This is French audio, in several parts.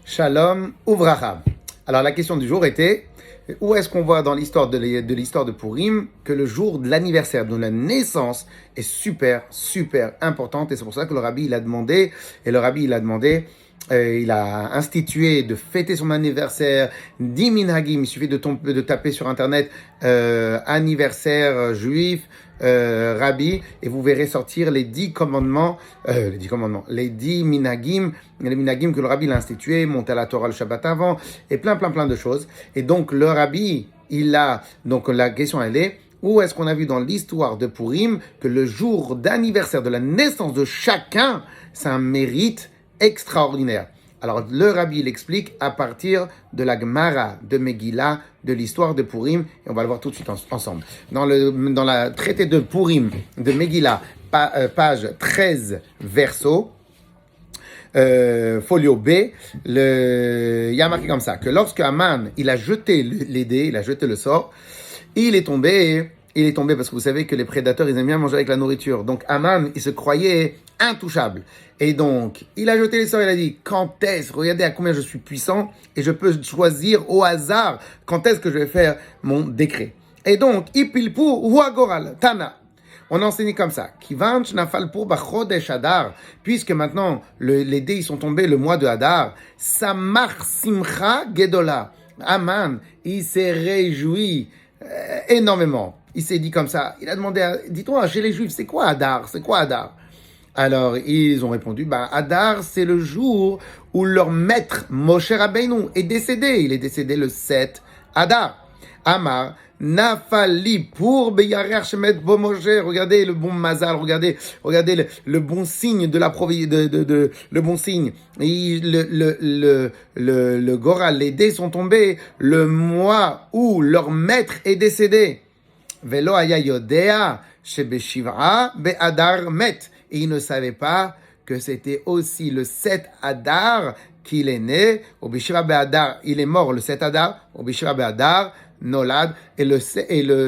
Shalom Uvracha. Alors la question du jour était, où est-ce qu'on voit dans l'histoire de l'histoire de Purim que le jour de l'anniversaire, de la naissance, est super importante, et c'est pour ça que le rabbi il a demandé, il a institué de fêter son anniversaire, 10 minhagim, il suffit de taper sur internet anniversaire juif, rabbi, et vous verrez sortir les 10 commandements, les 10 minhagim, les minhagim que le rabbi a institué, monter à la Torah le Shabbat avant, et plein de choses. Et donc le rabbi, donc la question elle est, où est-ce qu'on a vu dans l'histoire de Purim que le jour d'anniversaire de la naissance de chacun, c'est un mérite extraordinaire. Alors le rabbi l'explique à partir de la Gemara de Megillah, de l'histoire de Purim, et on va le voir tout de suite ensemble. Dans la traité de Purim de Megillah, page 13, verso, folio B, il y a marqué comme ça, que lorsque Haman, il a jeté les dés, il a jeté le sort, il est tombé parce que vous savez que les prédateurs, ils aiment bien manger avec la nourriture. Donc Haman, il se croyait intouchable. Et donc, il a jeté les sorts, il a dit, regardez à combien je suis puissant, et je peux choisir au hasard quand est-ce que je vais faire mon décret. Et donc, Ipilpu Huagoral, Tana. On enseigne comme ça. Kivanch nafalpur bachodesh Hadar, puisque maintenant les dés ils sont tombés le mois de Hadar. Samach simcha gedola. Haman, il s'est réjoui énormément. Il s'est dit comme ça. Il a demandé, dis-toi, chez les Juifs, c'est quoi Hadar? Alors, ils ont répondu, Hadar, c'est le jour où leur maître, Moshe Rabbeinu, est décédé. Il est décédé le 7 Hadar. Amar, Nafali pour Beyarer Shemet Bo Moshe. Regardez le bon mazal, regardez le bon signe de la le bon signe. Le Goral, les dés sont tombés le mois où leur maître est décédé. Velo aya yodea shebeshivra be'adar met. Et il ne savait pas que c'était aussi le 7 Hadar qu'il est né. Au Bishra be'adar, il est mort le 7 Hadar. Au Bishra be'adar, Nolad, et le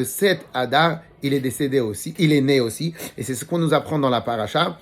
7 Hadar, il est décédé aussi, il est né aussi, et c'est ce qu'on nous apprend dans la paracha,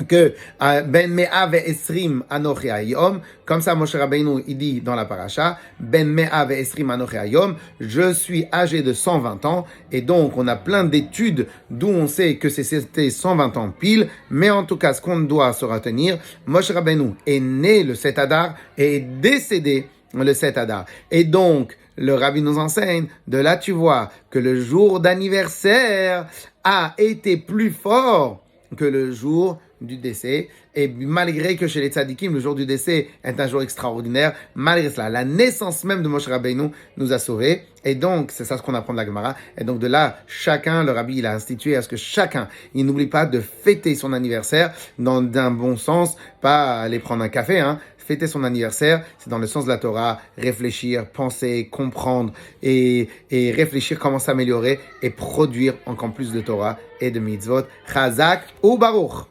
que Ben Mea ve'esrim anochi hayom, comme ça Moshe Rabbeinu il dit dans la paracha, Ben Mea ve'esrim anochi hayom, je suis âgé de 120 ans, et donc on a plein d'études d'où on sait que c'était 120 ans pile, mais en tout cas ce qu'on doit se retenir, Moshe Rabbeinu est né le 7 Hadar et est décédé le 7 Hadar, et donc le rabbi nous enseigne, de là tu vois que le jour d'anniversaire a été plus fort que le jour du décès. Et malgré que chez les tzadikim, le jour du décès est un jour extraordinaire, malgré cela, la naissance même de Moshe Rabbeinu nous a sauvés. Et donc, c'est ça ce qu'on apprend de la Gemara. Et donc de là, chacun, le rabbi, il a institué à ce que chacun, il n'oublie pas de fêter son anniversaire d'un bon sens, pas aller prendre un café, Fêter son anniversaire, c'est dans le sens de la Torah, réfléchir, penser, comprendre et réfléchir comment s'améliorer et produire encore plus de Torah et de mitzvot. Chazak ou Baruch.